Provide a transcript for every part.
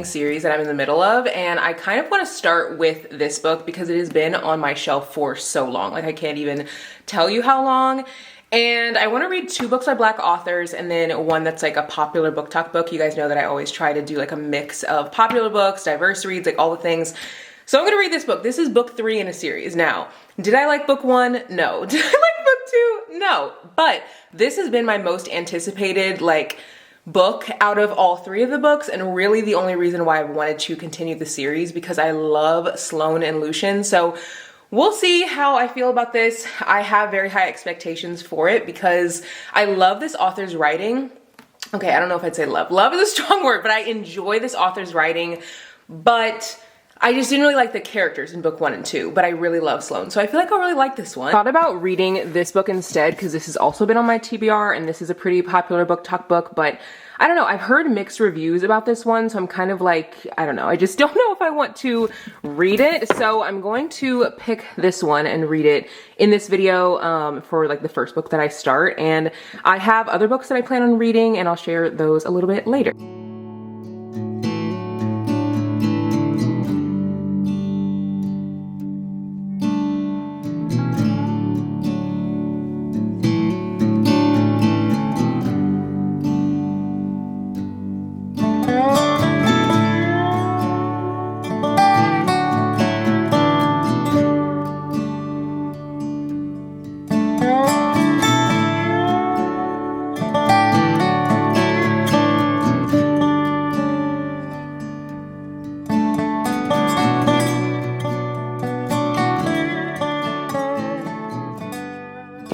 series that I'm in the middle of, and I kind of want to start with this book because it has been on my shelf for so long. Like, I can't even tell you how long. And I want to read 2 books by Black authors and then one that's like a popular book talk book. You guys know that I always try to do like a mix of popular books, diverse reads, like all the things. So I'm gonna read this book. This is book 3 in a series. Now, did I like book 1? No. Did I like book 2? No. But this has been my most anticipated like book out of all 3 of the books, and really the only reason why I've wanted to continue the series because I love Sloane and Lucian. So we'll see how I feel about this. I have very high expectations for it because I love this author's writing. Okay, I don't know if I'd say love. Love is a strong word, but I enjoy this author's writing, but I just didn't really like the characters in book 1 and 2, but I really love Sloane. So I feel like I'll really like this one. I thought about reading this book instead because this has also been on my TBR and this is a pretty popular book talk book, but I don't know, I've heard mixed reviews about this one, so I'm kind of like, I don't know, I just don't know if I want to read it. So I'm going to pick this one and read it in this video for like the first book that I start. And I have other books that I plan on reading and I'll share those a little bit later.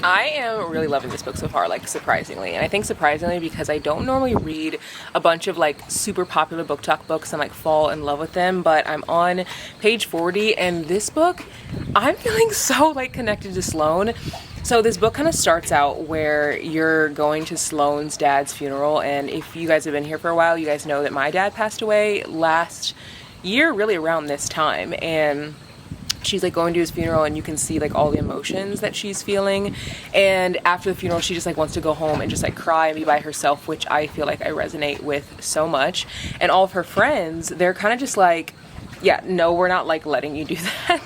I am really loving this book so far, like surprisingly. And I think surprisingly because I don't normally read a bunch of like super popular book talk books and like fall in love with them, but I'm on page 40 and this book, I'm feeling so like connected to Sloane. So this book kind of starts out where you're going to Sloane's dad's funeral, and if you guys have been here for a while, you guys know that my dad passed away last year, really around this time, and she's like going to his funeral and you can see like all the emotions that she's feeling, and after the funeral she just like wants to go home and just like cry and be by herself, which I feel like I resonate with so much. And all of her friends, they're kind of just like, yeah, no, we're not like letting you do that.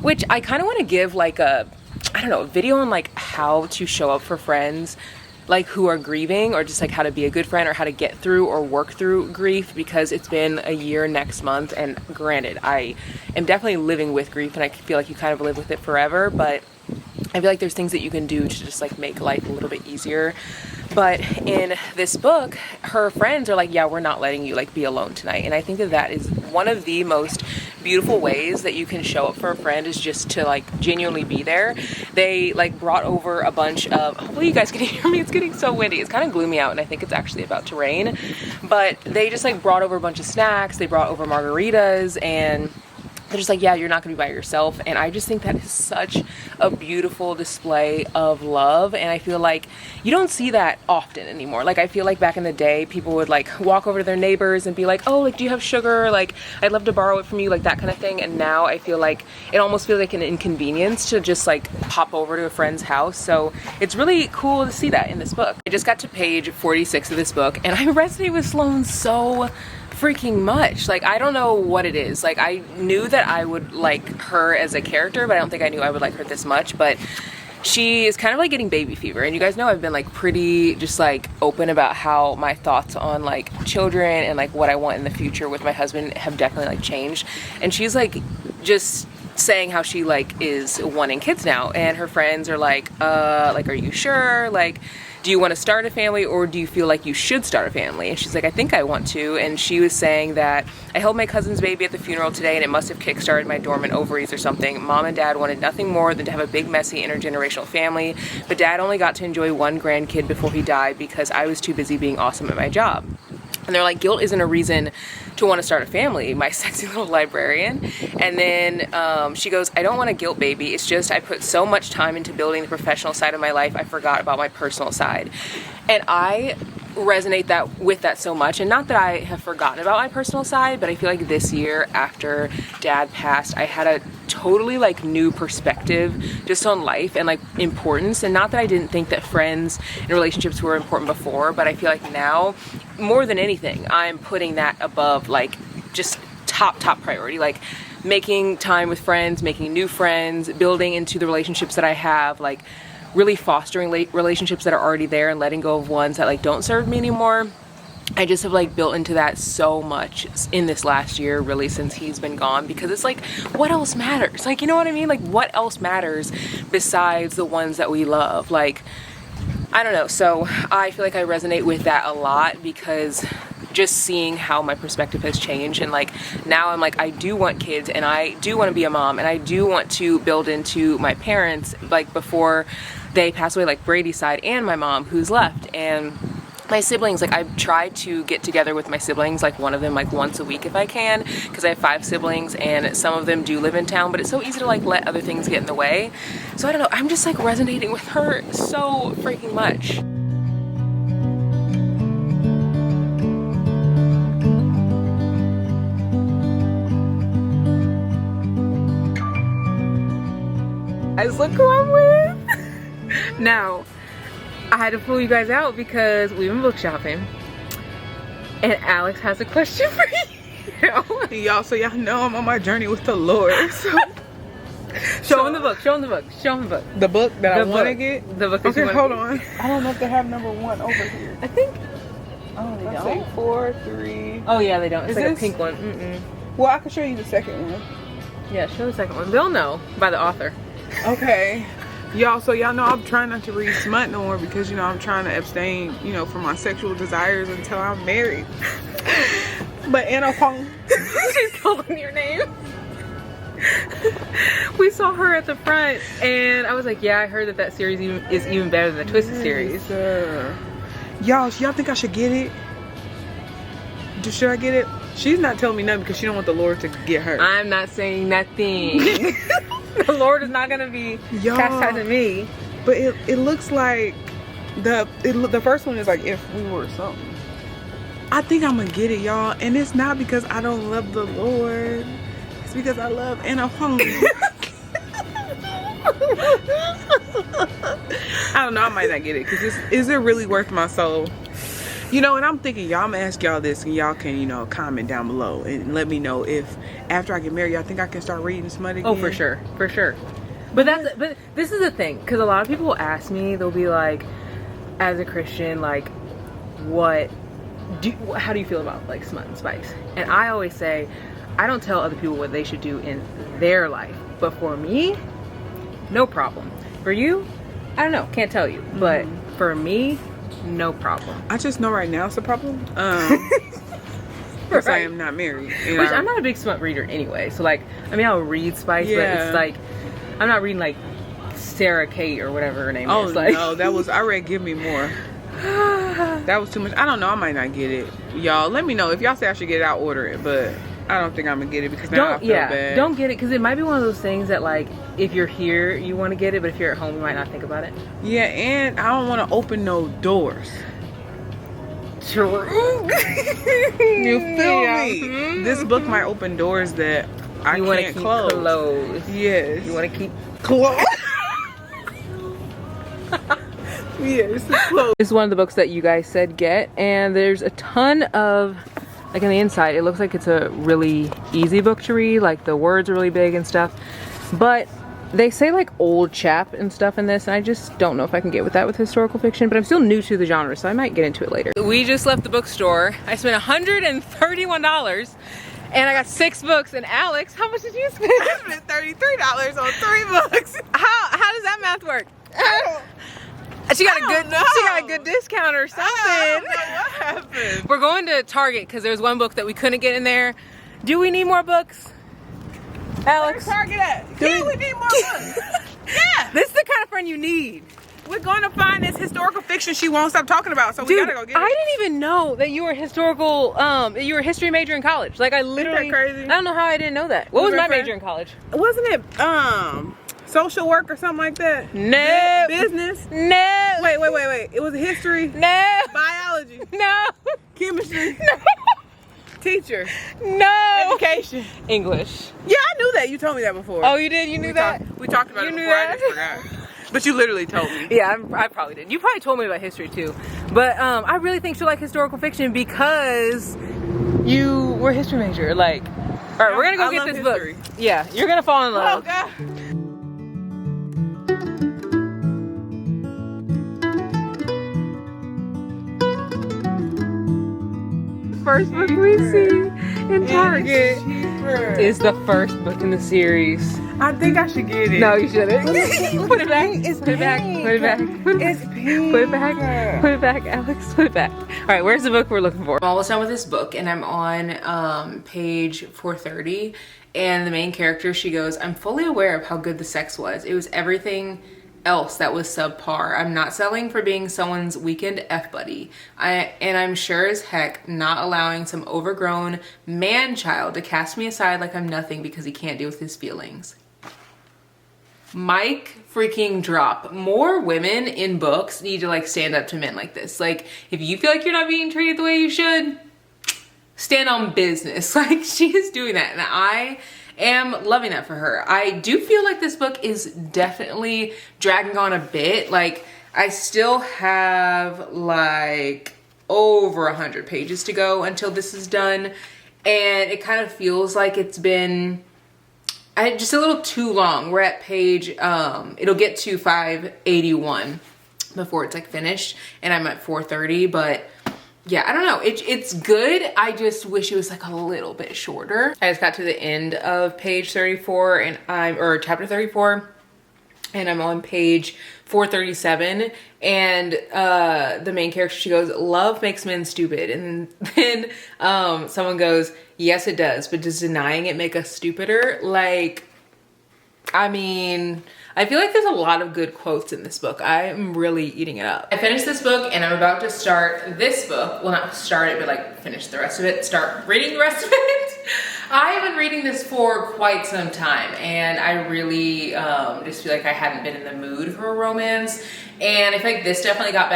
Which I kind of want to give like a, I don't know, a video on like how to show up for friends like who are grieving, or just like how to be a good friend or how to get through or work through grief, because it's been a year next month, and granted I am definitely living with grief and I feel like you kind of live with it forever, but I feel like there's things that you can do to just like make life a little bit easier. But in this book, her friends are like, yeah, we're not letting you like be alone tonight. And I think that that is one of the most beautiful ways that you can show up for a friend, is just to like genuinely be there. They like brought over a bunch of, hopefully you guys can hear me, it's getting so windy, it's kind of gloomy out and I think it's actually about to rain, but they just like brought over a bunch of snacks, they brought over margaritas, and they're just like, yeah, you're not gonna be by yourself. And I just think that is such a beautiful display of love, and I feel like you don't see that often anymore. Like, I feel like back in the day people would like walk over to their neighbors and be like, oh, like, do you have sugar, like I'd love to borrow it from you, like that kind of thing. And now I feel like it almost feels like an inconvenience to just like pop over to a friend's house. So it's really cool to see that in this book. I just got to page 46 of this book and I resonate with Sloane so freaking much. Like, I don't know what it is. Like, I knew that I would like her as a character, but I don't think I knew I would like her this much. But she is kind of like getting baby fever, and you guys know I've been like pretty just like open about how my thoughts on like children and like what I want in the future with my husband have definitely like changed. And she's like just saying how she like is wanting kids now, and her friends are like are you sure? Like, do you want to start a family, or do you feel like you should start a family? And she's like, I think I want to. And she was saying that I held my cousin's baby at the funeral today and it must have kickstarted my dormant ovaries or something. Mom and dad wanted nothing more than to have a big, messy, intergenerational family, but dad only got to enjoy one grandkid before he died because I was too busy being awesome at my job. And they're like, guilt isn't a reason to want to start a family, my sexy little librarian. And then she goes, I don't want a guilt baby. It's just I put so much time into building the professional side of my life, I forgot about my personal side. And I resonate with that so much. And not that I have forgotten about my personal side, but I feel like this year after Dad passed, I had a totally like new perspective just on life and like importance. And not that I didn't think that friends and relationships were important before, but I feel like now more than anything, I'm putting that above like just top priority. Like making time with friends, making new friends, building into the relationships that I have, like really fostering relationships that are already there and letting go of ones that like don't serve me anymore. I just have like built into that so much in this last year, really, since he's been gone, because it's like, what else matters? Like, you know what I mean? Like, what else matters besides the ones that we love? Like, I don't know. So I feel like I resonate with that a lot, because just seeing how my perspective has changed, and like now I'm like, I do want kids and I do want to be a mom and I do want to build into my parents like before they pass away, like Brady's side and my mom who's left, and my siblings. Like I've tried to get together with my siblings, like one of them like once a week if I can, because I have 5 siblings and some of them do live in town, but it's so easy to like let other things get in the way. So I don't know, I'm just like resonating with her so freaking much. Guys, look who I'm with. Now, I had to pull you guys out because we've been book shopping, and Alex has a question for you. Y'all, so y'all know I'm on my journey with the Lord. So. Show him the book. Show him the book. Show him the book. The book that I want to get. The book. That okay, you hold get. on. I don't know if they have number 1 over here. I think. Oh, they Let's don't. say 4, 3. Oh yeah, they don't. It's Is like this? a pink one. Mm-mm. Well, I can show you the second one. Yeah, show the second one. They'll know by the author. Okay. Y'all, so y'all know I'm trying not to read smut no more, because, you know, I'm trying to abstain, you know, from my sexual desires until I'm married. But Anna Pong. She's calling your name. We saw her at the front, and I was like, yeah, I heard that series is even better than the Twisted series. Y'all think I should get it? Should I get it? She's not telling me nothing because she don't want the Lord to get her. I'm not saying nothing. The Lord is not gonna be chastising me. But it looks like the first one is like If We Were Something. I think I'm gonna get it, y'all, and it's not because I don't love the Lord. It's because I love Anna Pong. I don't know. I might not get it because is it really worth my soul? You know, and I'm thinking, y'all, I'm gonna ask y'all this, and y'all can, you know, comment down below and let me know if after I get married, y'all think I can start reading smut again. Oh, for sure, for sure. But this is the thing, because a lot of people will ask me, they'll be like, as a Christian, like, how do you feel about like smut and spice? And I always say, I don't tell other people what they should do in their life, but for me, no problem. For you, I don't know, can't tell you, but for me, no problem. I just know right now it's a problem. Because I am not married. Which I'm not a big smut reader anyway. So like, I mean, I'll read spice, but it's like, I'm not reading like Sarah Kate or whatever her name is. Like, no, I read Give Me More. That was too much. I don't know. I might not get it. Y'all, let me know. If y'all say I should get it, I'll order it. But I don't think I'm gonna get it because now I feel bad. Don't get it, because it might be one of those things that like, if you're here, you want to get it, but if you're at home, you might not think about it. Yeah, and I don't want to open no doors. True. You feel me? This book might open doors that I can't close. Closed. Yes. You want to keep closed. Yes, closed. This is one of the books that you guys said get, and there's a ton of, like on the inside, it looks like it's a really easy book to read, like the words are really big and stuff, but they say like old chap and stuff in this, and I just don't know if I can get with that with historical fiction, but I'm still new to the genre, so I might get into it later. We just left the bookstore. I spent $131 and I got 6 books. And Alex, how much did you spend? I spent $33 on 3 books. How does that math work? She got a good discount or something. I don't know what happened. We're going to Target because there's one book that we couldn't get in there. Do we need more books, Alex? Where's Target at? Yeah, we need more books. Yeah. This is the kind of friend you need. We're going to find this historical fiction she won't stop talking about, so we Dude, gotta go get it. I didn't even know that you were historical, that you were a history major in college. Like I literally, Isn't that crazy? I don't know how I didn't know that. What was my major in college? Wasn't it, social work or something like that? No. Business? No. Wait. It was history? No. Biology? No. Chemistry? No. Teacher? No. Education? English. Yeah, I knew that. You told me that before. Oh, you did? You knew that? We talked about You it knew before. I that? just forgot. But you literally told me. Yeah, I probably did. You probably told me about history too. But I really think she'll like historical fiction because you were a history major. Like, all right, we're gonna go I get love this history. book. Yeah, you're gonna fall in Oh, love. God. First book we see in Target Cheaper. is the first book in the series. I think I should get it. No, you shouldn't. Put it back. It's Put it back. pink. Put it back. Put it It's back. pink. Put it back. Put it back, Alex. Put it back. All right, where's the book we're looking for? I'm almost done with this book, and I'm on page 430. And the main character, she goes, "I'm fully aware of how good the sex was. It was everything else that was subpar. I'm not settling for being someone's weekend F buddy. And I'm sure as heck not allowing some overgrown man child to cast me aside like I'm nothing because he can't deal with his feelings." Mic freaking drop. More women in books need to like stand up to men like this. Like, if you feel like you're not being treated the way you should, stand on business. Like, she is doing that, and I am loving that for her. I do feel like this book is definitely dragging on a bit. Like, I still have like over 100 pages to go until this is done, and it kind of feels like it's been just a little too long. We're at page, it'll get to 581 before it's like finished, and I'm at 430, but yeah, I don't know. It's good. I just wish it was like a little bit shorter. I just got to the end of page 34 and or chapter 34, and I'm on page 437, and the main character, she goes, "Love makes men stupid." And then someone goes, "Yes, it does, but does denying it make us stupider?" Like, I mean, I feel like there's a lot of good quotes in this book. I'm really eating it up. I finished this book, and I'm about to start this book. Well, not start it, but like finish the rest of it. Start reading the rest of it. I have been reading this for quite some time, and I really just feel like I hadn't been in the mood for a romance. And I feel like this definitely got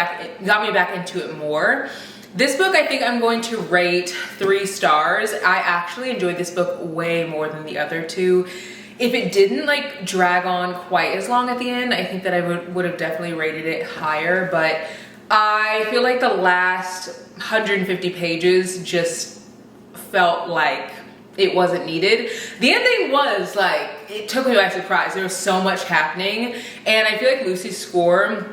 me back into it more. This book, I think I'm going to rate 3 stars. I actually enjoyed this book way more than the other two. If it didn't like drag on quite as long at the end, I think that I would have definitely rated it higher, but I feel like the last 150 pages just felt like it wasn't needed. The ending was like, it took me by surprise. There was so much happening, and I feel like Lucy Score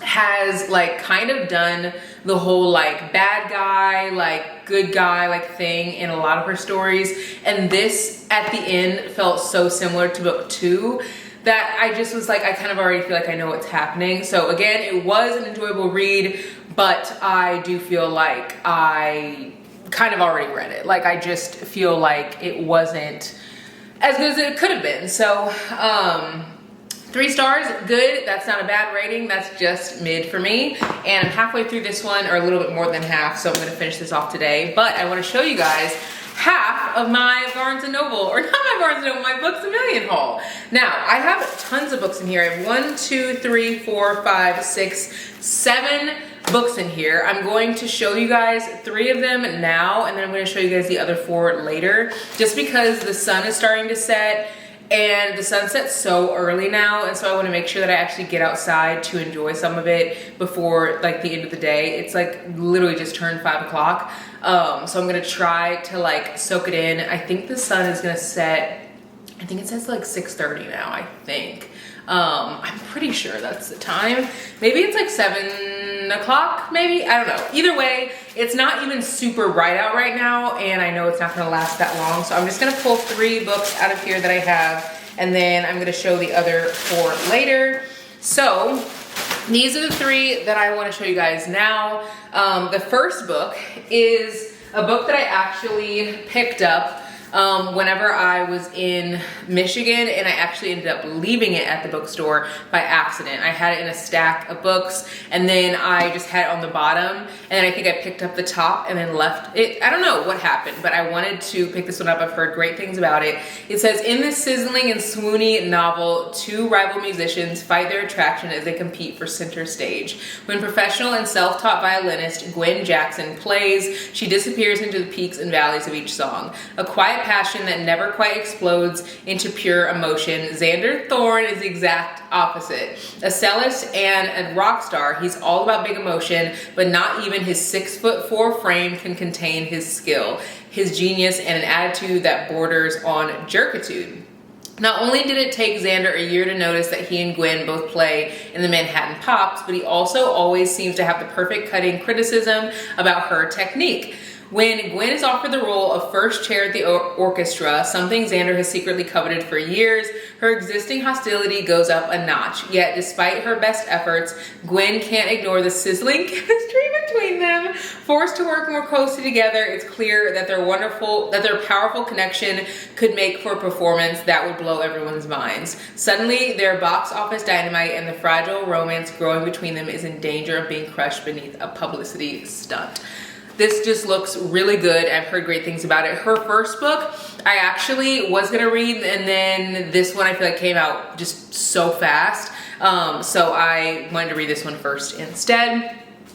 has like kind of done the whole like bad guy, like good guy like thing in a lot of her stories, and this at the end felt so similar to book 2 that I just was like, I kind of already feel like I know what's happening. So again, it was an enjoyable read, but I do feel like I kind of already read it. Like, I just feel like it wasn't as good as it could have been. So 3 stars, good. That's not a bad rating. That's just mid for me. And I'm halfway through this one, or a little bit more than half, so I'm gonna finish this off today. But I wanna show you guys half of my Barnes & Noble, or not my Barnes & Noble, my Books A Million haul. Now, I have tons of books in here. I have 1, 2, 3, 4, 5, 6, 7 books in here. I'm going to show you guys 3 of them now, and then I'm gonna show you guys the other 4 later, just because the sun is starting to set, and the sun sets so early now, and so I want to make sure that I actually get outside to enjoy some of it before like the end of the day. It's like literally just turned 5 o'clock, so I'm gonna try to like soak it in. I think the sun is gonna set, I think it says like 6:30 now, I think. I'm pretty sure that's the time. Maybe it's like 7 o'clock, maybe, I don't know. Either way, it's not even super bright out right now, and I know it's not gonna last that long, so I'm just gonna pull 3 books out of here that I have, and then I'm gonna show the other 4 later. So these are the 3 that I wanna show you guys now. The first book is a book that I actually picked up whenever I was in Michigan, and I actually ended up leaving it at the bookstore by accident. I had it in a stack of books, and then I just had it on the bottom, and then I think I picked up the top and then left it. I don't know what happened, but I wanted to pick this one up. I've heard great things about it. It says, in this sizzling and swoony novel, two rival musicians fight their attraction as they compete for center stage. When professional and self-taught violinist Gwen Jackson plays, she disappears into the peaks and valleys of each song. A quiet passion that never quite explodes into pure emotion. Xander Thorne is the exact opposite. A cellist and a rock star, he's all about big emotion, but not even his 6'4" frame can contain his skill, his genius, and an attitude that borders on jerkitude. Not only did it take Xander a year to notice that he and Gwen both play in the Manhattan Pops, but he also always seems to have the perfect cutting criticism about her technique. When Gwen is offered the role of first chair at the orchestra, something Xander has secretly coveted for years, her existing hostility goes up a notch. Yet, despite her best efforts, Gwen can't ignore the sizzling chemistry between them. Forced to work more closely together, it's clear that their powerful connection could make for a performance that would blow everyone's minds. Suddenly, their box office dynamite and the fragile romance growing between them is in danger of being crushed beneath a publicity stunt. This just looks really good. I've heard great things about it. Her first book, I actually was gonna read, and then this one I feel like came out just so fast. So I wanted to read this one first instead.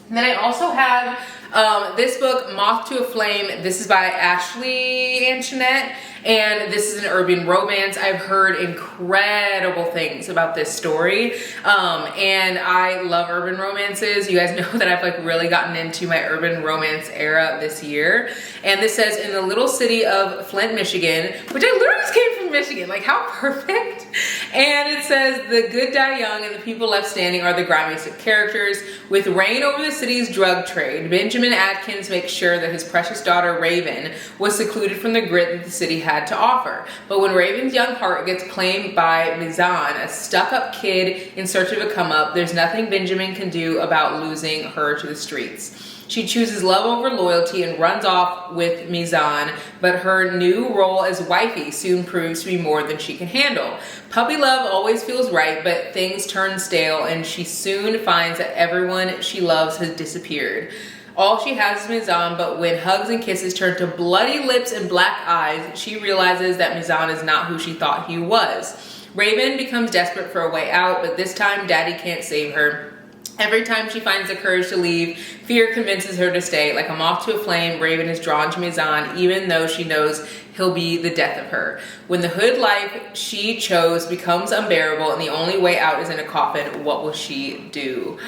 And then I also have this book, Moth to a Flame. This is by Ashley Antoinette, and this is an urban romance. I've heard incredible things about this story, and I love urban romances. You guys know that I've like really gotten into my urban romance era this year. And this says, in the little city of Flint, Michigan, which I literally just came from Michigan, like how perfect. And it says, the good die young and the people left standing are the grimiest of characters. With reign over the city's drug trade, Benjamin Atkins makes sure that his precious daughter Raven was secluded from the grit that the city had to offer. But when Raven's young heart gets claimed by Mizan, a stuck-up kid in search of a come-up, there's nothing Benjamin can do about losing her to the streets. She chooses love over loyalty and runs off with Mizan, but her new role as wifey soon proves to be more than she can handle. Puppy love always feels right, but things turn stale, and she soon finds that everyone she loves has disappeared. All she has is Mizan, but when hugs and kisses turn to bloody lips and black eyes, she realizes that Mizan is not who she thought he was. Raven becomes desperate for a way out, but this time Daddy can't save her. Every time she finds the courage to leave, fear convinces her to stay. Like a moth to a flame, Raven is drawn to Mizan, even though she knows he'll be the death of her. When the hood life she chose becomes unbearable and the only way out is in a coffin, what will she do?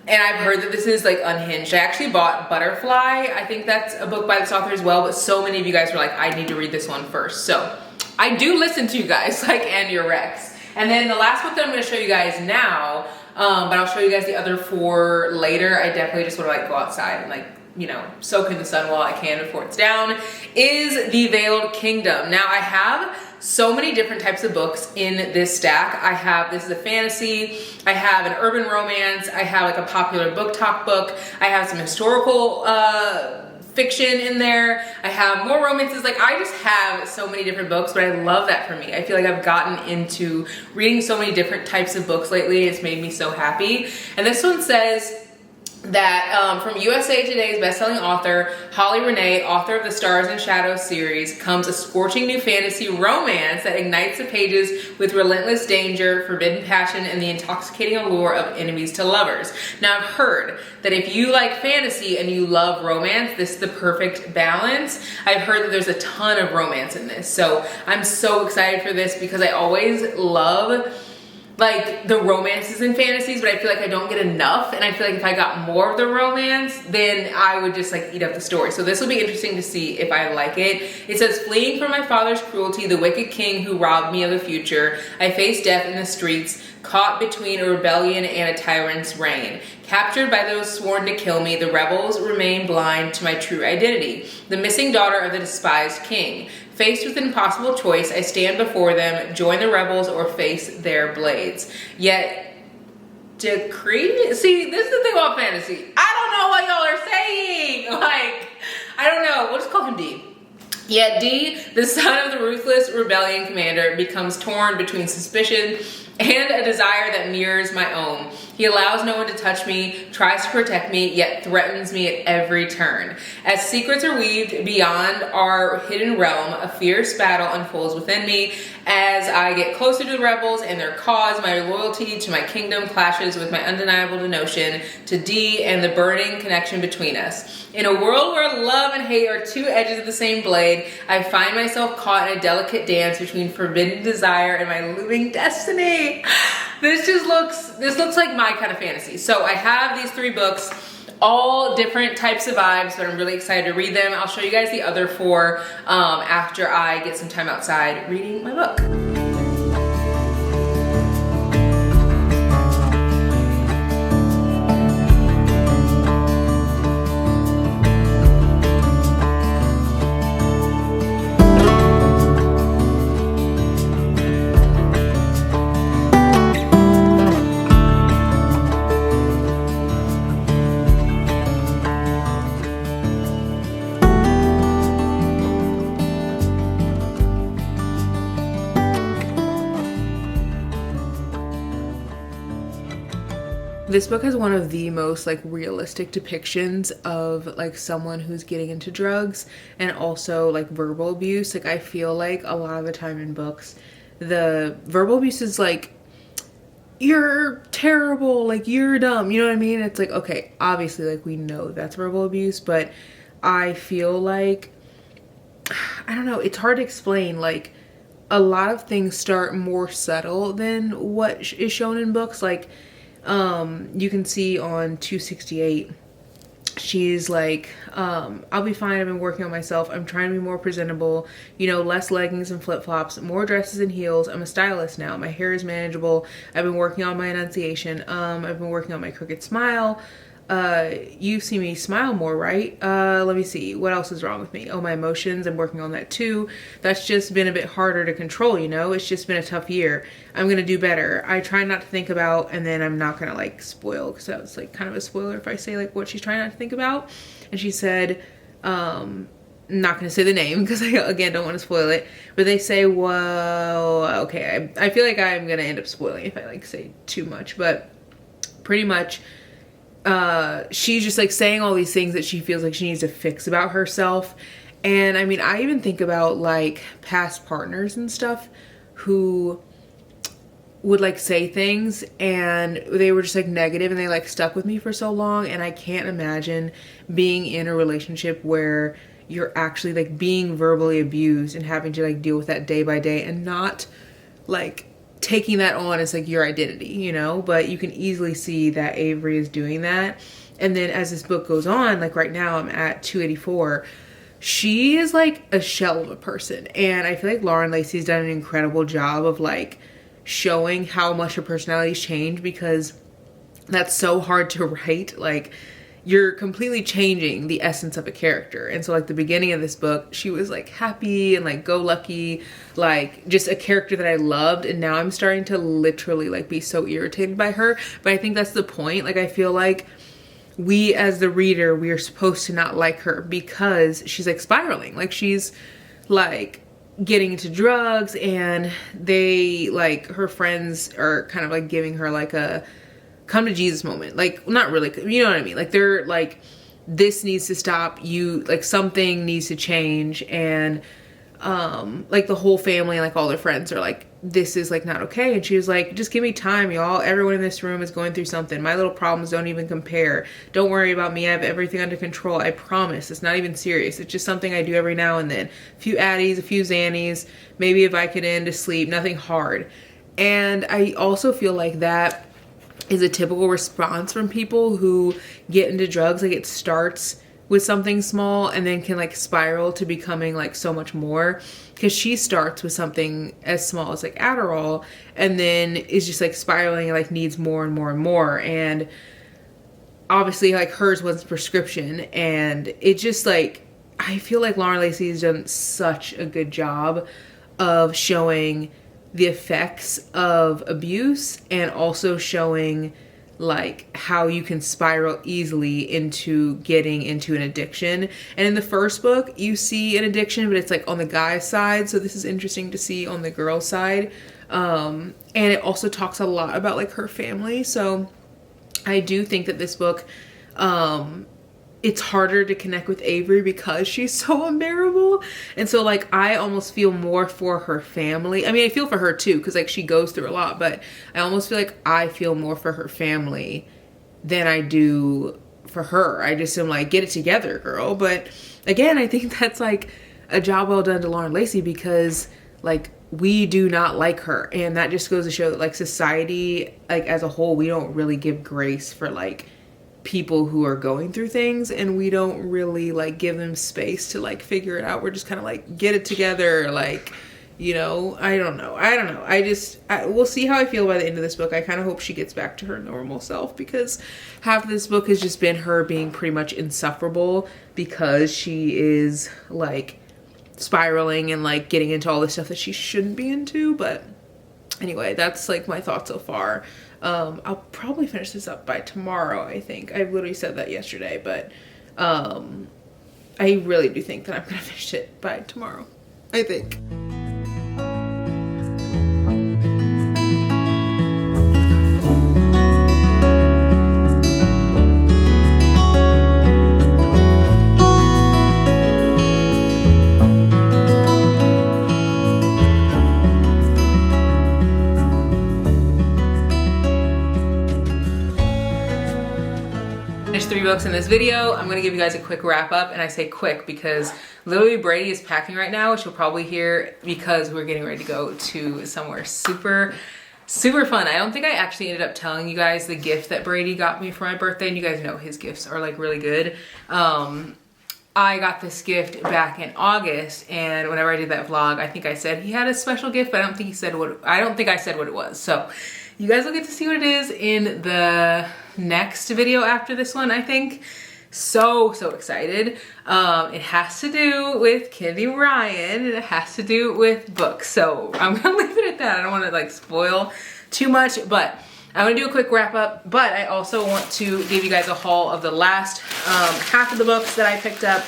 And I've heard that this is like unhinged. I actually bought Butterfly. I think that's a book by this author as well, but so many of you guys were like, I need to read this one first. So I do listen to you guys, like, and your recs. And then the last book that I'm gonna show you guys now, but I'll show you guys the other 4 later. I definitely just wanna like go outside and like, you know, soak in the sun while I can before it's down, is The Veiled Kingdom. Now I have so many different types of books in this stack. I have, this is a fantasy, I have an urban romance, I have like a popular book talk book, I have some historical fiction in there, I have more romances. Like I just have so many different books, but I love that for me. I feel like I've gotten into reading so many different types of books lately. It's made me so happy. And this one says that from USA Today's bestselling author Holly Renee, author of the Stars and Shadows series, comes a scorching new fantasy romance that ignites the pages with relentless danger, forbidden passion, and the intoxicating allure of enemies to lovers. Now I've heard that if you like fantasy and you love romance, this is the perfect balance. I've heard that there's a ton of romance in this, so I'm so excited for this because I always love like the romances in fantasies, but I feel like I don't get enough, and I feel like if I got more of the romance, then I would just like eat up the story. So this will be interesting to see if I like it. It says, fleeing from my father's cruelty, the wicked king who robbed me of the future, I face death in the streets, caught between a rebellion and a tyrant's reign. Captured by those sworn to kill me, the rebels remain blind to my true identity, the missing daughter of the despised king. Faced with an impossible choice, I stand before them, join the rebels, or face their blades. Yet, decree? See, this is the thing about fantasy. I don't know what y'all are saying. Like, I don't know. We'll just call him D. Yet D, the son of the ruthless rebellion commander, becomes torn between suspicion and a desire that mirrors my own. He allows no one to touch me, tries to protect me, yet threatens me at every turn. As secrets are weaved beyond our hidden realm, a fierce battle unfolds within me. As I get closer to the rebels and their cause, my loyalty to my kingdom clashes with my undeniable devotion to D and the burning connection between us. In a world where love and hate are two edges of the same blade, I find myself caught in a delicate dance between forbidden desire and my looming destiny. This looks like my kind of fantasy. So I have these 3 books, all different types of vibes, but I'm really excited to read them. I'll show you guys the other 4 after I get some time outside reading my book. This book has one of the most like realistic depictions of like someone who's getting into drugs and also like verbal abuse. Like I feel like a lot of the time in books, the verbal abuse is like, you're terrible, like you're dumb, you know what I mean? It's like, okay, obviously like we know that's verbal abuse, but I feel like, I don't know, it's hard to explain. Like a lot of things start more subtle than what is shown in books. Like you can see on 268, she's like, I'll be fine, I've been working on myself, I'm trying to be more presentable, you know, less leggings and flip-flops, more dresses and heels, I'm a stylist now, my hair is manageable, I've been working on my enunciation, I've been working on my crooked smile, you see me smile more, right? Let me see, what else is wrong with me? Oh, my emotions, I'm working on that too. That's just been a bit harder to control, you know? It's just been a tough year. I'm gonna do better. I try not to think about, and then I'm not gonna like spoil, because that was like kind of a spoiler if I say like what she's trying not to think about. And she said, I'm not gonna say the name because I, again, don't want to spoil it, but they say, well, okay, I feel like I'm gonna end up spoiling if I like say too much, but pretty much, she's just like saying all these things that she feels like she needs to fix about herself. And I mean, I even think about like past partners and stuff who would like say things and they were just like negative and they like stuck with me for so long. And I can't imagine being in a relationship where you're actually like being verbally abused and having to like deal with that day by day and not like taking that on as like your identity, you know? But you can easily see that Avery is doing that. And then as this book goes on, like right now I'm at 284, she is like a shell of a person. And I feel like Lauren Lacey's done an incredible job of like showing how much her personality's changed, because that's so hard to write. Like you're completely changing the essence of a character. And so like the beginning of this book, she was like happy and like go lucky, like just a character that I loved. And now I'm starting to literally like be so irritated by her. But I think that's the point. Like I feel like we as the reader, we are supposed to not like her because she's like spiraling. Like she's like getting into drugs, and they like, her friends are kind of like giving her like a come to Jesus moment. Like, not really, you know what I mean? Like they're like, this needs to stop, you like something needs to change. And like the whole family, like all their friends are like, this is like not okay. And she was like, just give me time, y'all. Everyone in this room is going through something. My little problems don't even compare. Don't worry about me. I have everything under control. I promise. It's not even serious. It's just something I do every now and then. A few Addies, a few Xannies, maybe a Vicodin to sleep, nothing hard. And I also feel like that is a typical response from people who get into drugs. Like it starts with something small and then can like spiral to becoming like so much more, because she starts with something as small as like Adderall and then is just like spiraling and like needs more and more and more. And obviously like hers was prescription, and it just like, I feel like Lauren Lacey has done such a good job of showing the effects of abuse and also showing like how you can spiral easily into getting into an addiction. And in the first book, you see an addiction, but it's like on the guy's side. So this is interesting to see on the girl's side. And it also talks a lot about like her family. So I do think that this book, it's harder to connect with Avery because she's so unbearable. And so like I almost feel more for her family. I mean, I feel for her too, because like she goes through a lot, but I almost feel like I feel more for her family than I do for her. I just am like, get it together, girl. But again, I think that's like a job well done to Lauren Lacey, because like we do not like her. And that just goes to show that like society, like as a whole, we don't really give grace for like people who are going through things, and we don't really like give them space to like figure it out. We're just kind of like, get it together, like, you know. I don't know. We'll see how I feel by the end of this book. I kind of hope she gets back to her normal self, because half of this book has just been her being pretty much insufferable because she is like spiraling and like getting into all the stuff that she shouldn't be into. But anyway, that's like my thoughts so far. I'll probably finish this up by tomorrow, I think. I literally said that yesterday, but I really do think that I'm gonna finish it by tomorrow, I think. Finished 3 books in this video. I'm gonna give you guys a quick wrap up, and I say quick because literally Brady is packing right now, which you'll probably hear because we're getting ready to go to somewhere super fun. I don't think I actually ended up telling you guys the gift that Brady got me for my birthday, and you guys know his gifts are like really good. I got this gift back in August, and whenever I did that vlog, I think I said he had a special gift, but I don't think I said what it was. So you guys will get to see what it is in the next video after this one, I think. So excited. It has to do with Kennedy Ryan, and it has to do with books. So I'm gonna leave it at that. I don't wanna like spoil too much, but I'm gonna do a quick wrap up. But I also want to give you guys a haul of the last half of the books that I picked up.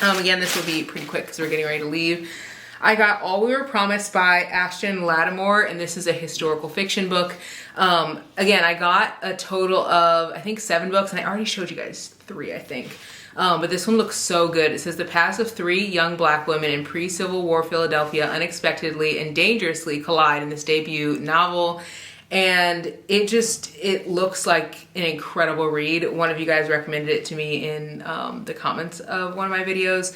Again, this will be pretty quick because we're getting ready to leave. I got All We Were Promised by Ashton Lattimore, and this is a historical fiction book. Again, I got a total of, I think, 7 books, and I already showed you guys 3, I think. But this one looks so good. It says the past of 3 young black women in pre-Civil War Philadelphia unexpectedly and dangerously collide in this debut novel. And it looks like an incredible read. One of you guys recommended it to me in the comments of one of my videos.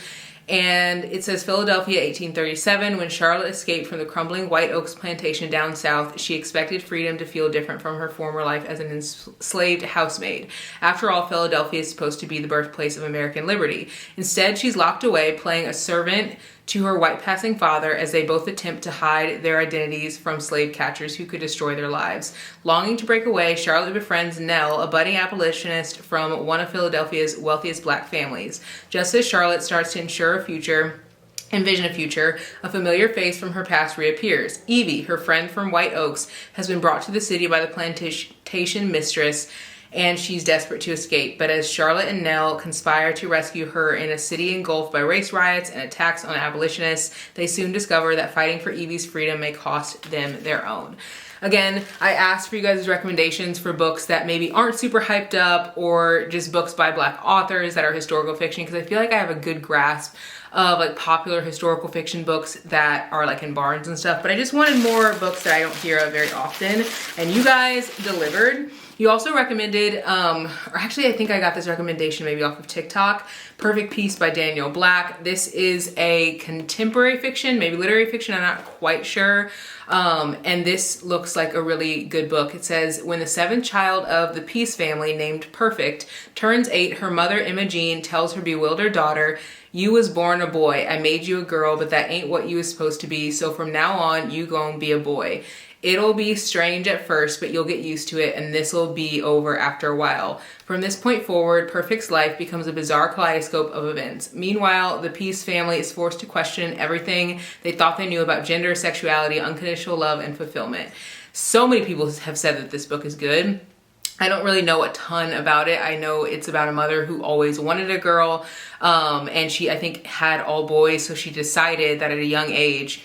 And it says Philadelphia, 1837. When Charlotte escaped from the crumbling White Oaks plantation down south, she expected freedom to feel different from her former life as an enslaved housemaid. After all, Philadelphia is supposed to be the birthplace of American liberty. Instead, she's locked away, playing a servant to her white-passing father as they both attempt to hide their identities from slave catchers who could destroy their lives. Longing to break away, Charlotte befriends Nell, a budding abolitionist from one of Philadelphia's wealthiest black families. Just as Charlotte starts to envision a future, a familiar face from her past reappears. Evie, her friend from White Oaks, has been brought to the city by the plantation mistress, and she's desperate to escape. But as Charlotte and Nell conspire to rescue her in a city engulfed by race riots and attacks on abolitionists, they soon discover that fighting for Evie's freedom may cost them their own. Again, I asked for you guys' recommendations for books that maybe aren't super hyped up, or just books by black authors that are historical fiction, because I feel like I have a good grasp of like popular historical fiction books that are like in Barnes and stuff, but I just wanted more books that I don't hear of very often, and you guys delivered. You also recommended, or actually I think I got this recommendation maybe off of TikTok, Perfect Peace by Daniel Black. This is a contemporary fiction, maybe literary fiction, I'm not quite sure. And this looks like a really good book. It says, when the 7th child of the Peace family, named Perfect, turns 8, her mother, Emma Jean, tells her bewildered daughter, "You was born a boy. I made you a girl, but that ain't what you was supposed to be. So from now on, you gon' be a boy. It'll be strange at first, but you'll get used to it, and this'll be over after a while. From this point forward, Perfect's life becomes a bizarre kaleidoscope of events. Meanwhile, the Peace family is forced to question everything they thought they knew about gender, sexuality, unconditional love, and fulfillment." So many people have said that this book is good. I don't really know a ton about it. I know it's about a mother who always wanted a girl, and she, I think, had all boys, so she decided that at a young age,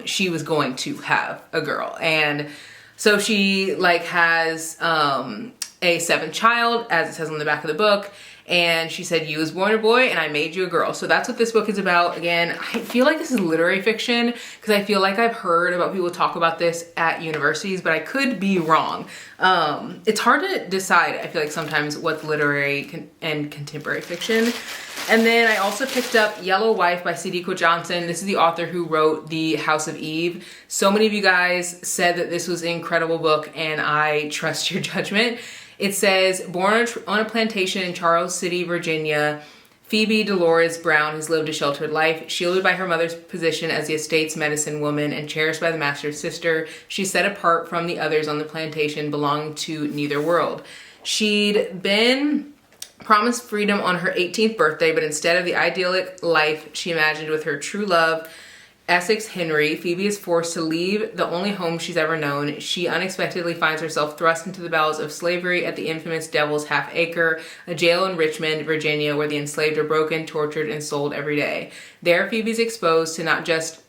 she was going to have a girl. And so she like has a seventh child, as it says on the back of the book, and she said, you was born a boy and I made you a girl. So that's what this book is about. Again, I feel like this is literary fiction because I feel like I've heard about people talk about this at universities, but I could be wrong. It's hard to decide, I feel like sometimes, what's literary and contemporary fiction. And then I also picked up Yellow Wife by C.D. Johnson. This is the author who wrote The House of Eve. So many of you guys said that this was an incredible book, and I trust your judgment. It says, born on a plantation in Charles City, Virginia, Phoebe Dolores Brown has lived a sheltered life. Shielded by her mother's position as the estate's medicine woman and cherished by the master's sister, she's set apart from the others on the plantation, belonging to neither world. She'd been promised freedom on her 18th birthday, but instead of the idyllic life she imagined with her true love, Essex Henry, Phoebe is forced to leave the only home she's ever known. She unexpectedly finds herself thrust into the bowels of slavery at the infamous Devil's Half Acre, a jail in Richmond, Virginia, where the enslaved are broken, tortured, and sold every day. There, Phoebe's exposed to not just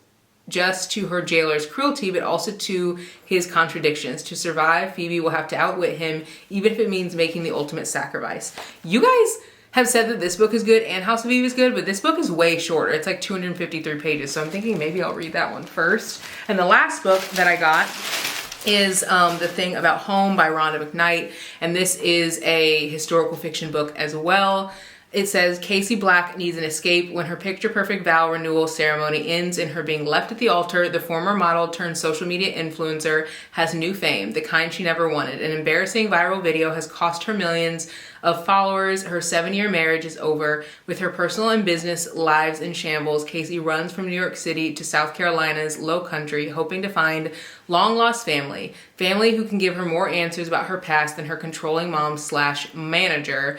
to her jailer's cruelty, but also to his contradictions. To survive, Phoebe will have to outwit him, even if it means making the ultimate sacrifice. You guys have said that this book is good and House of Eve is good, but this book is way shorter. It's like 253 pages, so I'm thinking maybe I'll read that one first. And the last book that I got is The Thing About Home by Rhonda McKnight, and this is a historical fiction book as well. It says, Casey Black needs an escape. When her picture-perfect vow renewal ceremony ends in her being left at the altar, the former model turned social media influencer has new fame, the kind she never wanted. An embarrassing viral video has cost her millions of followers. Her 7-year marriage is over. With her personal and business lives in shambles, Casey runs from New York City to South Carolina's Low Country, hoping to find long-lost family who can give her more answers about her past than her controlling mom/manager,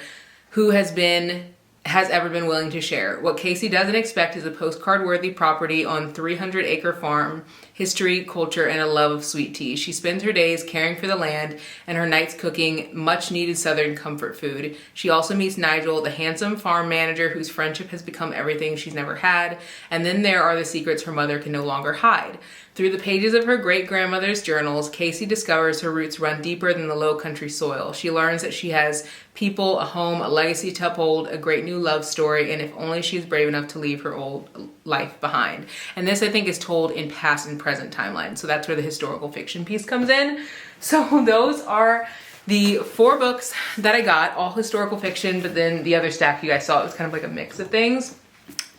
who has ever been willing to share. What Casey doesn't expect is a postcard-worthy property on 300-acre farm, history, culture, and a love of sweet tea. She spends her days caring for the land and her nights cooking much-needed Southern comfort food. She also meets Nigel, the handsome farm manager whose friendship has become everything she's never had. And then there are the secrets her mother can no longer hide. Through the pages of her great-grandmother's journals, Casey discovers her roots run deeper than the low country soil. She learns that she has people, a home, a legacy to uphold, a great new love story, and if only she's brave enough to leave her old life behind. And this, I think, is told in past and present timeline. So that's where the historical fiction piece comes in. So those are the 4 books that I got, all historical fiction, but then the other stack you guys saw, it was kind of like a mix of things.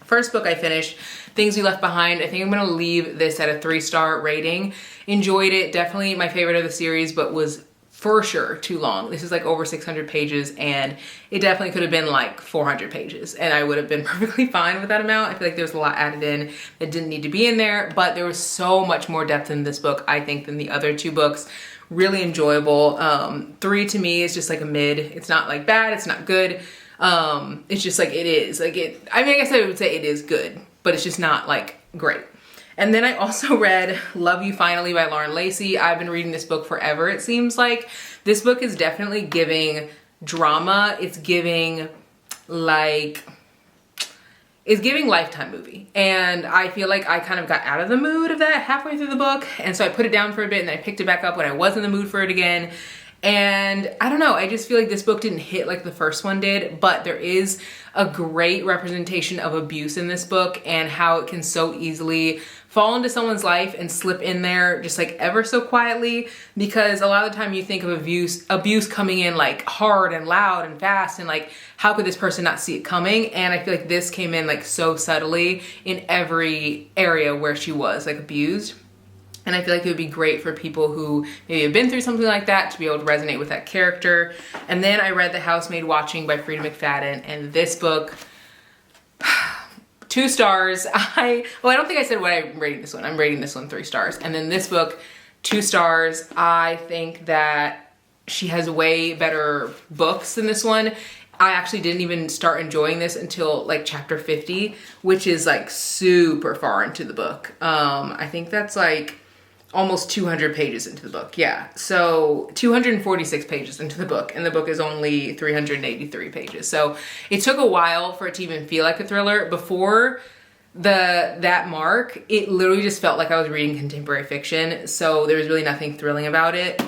First book I finished, Things We Left Behind. I think I'm gonna leave this at a 3-star rating. Enjoyed it, definitely my favorite of the series, but was for sure too long. This is like over 600 pages, and it definitely could have been like 400 pages, and I would have been perfectly fine with that amount. I feel like there was a lot added in that didn't need to be in there, but there was so much more depth in this book, I think, than the other 2 books. Really enjoyable. 3 to me is just like a mid. It's not like bad, it's not good. It's just like, it is like it, I mean, I guess I would say it is good, but it's just not like great. And then I also read Love You Finally by Lauren Lacey. I've been reading this book forever, it seems like. This book is definitely giving drama. It's giving like, it's giving Lifetime movie. And I feel like I kind of got out of the mood of that halfway through the book. And so I put it down for a bit and then I picked it back up when I was in the mood for it again. And I don't know, I just feel like this book didn't hit like the first one did, but there is a great representation of abuse in this book and how it can so easily fall into someone's life and slip in there just like ever so quietly, because a lot of the time you think of abuse coming in like hard and loud and fast, and like how could this person not see it coming? And I feel like this came in like so subtly in every area where she was like abused. And I feel like it would be great for people who maybe have been through something like that to be able to resonate with that character. And then I read The Housemaid Watching by Frida McFadden, and this book, 2 stars. I don't think I said what I'm rating this one. I'm rating this one 3 stars. And then this book, 2 stars. I think that she has way better books than this one. I actually didn't even start enjoying this until like chapter 50, which is like super far into the book. I think that's like almost 200 pages into the book. Yeah, so 246 pages into the book, and the book is only 383 pages. So it took a while for it to even feel like a thriller. Before that mark, it literally just felt like I was reading contemporary fiction. So there was really nothing thrilling about it.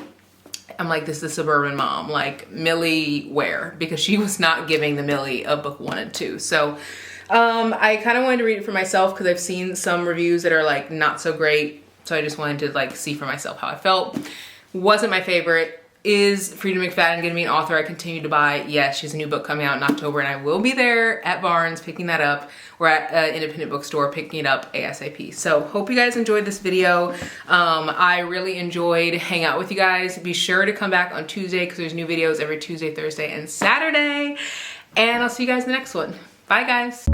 I'm like, this is a suburban mom, like Millie where? Because she was not giving the Millie of book 1 and 2. So I kind of wanted to read it for myself because I've seen some reviews that are like not so great. So I just wanted to like see for myself how I felt. Wasn't my favorite. Is Frida McFadden going to be an author I continue to buy? Yes, she has a new book coming out in October, and I will be there at Barnes picking that up, or at an independent bookstore picking it up ASAP. So hope you guys enjoyed this video. I really enjoyed hanging out with you guys. Be sure to come back on Tuesday because there's new videos every Tuesday, Thursday, and Saturday. And I'll see you guys in the next one. Bye guys.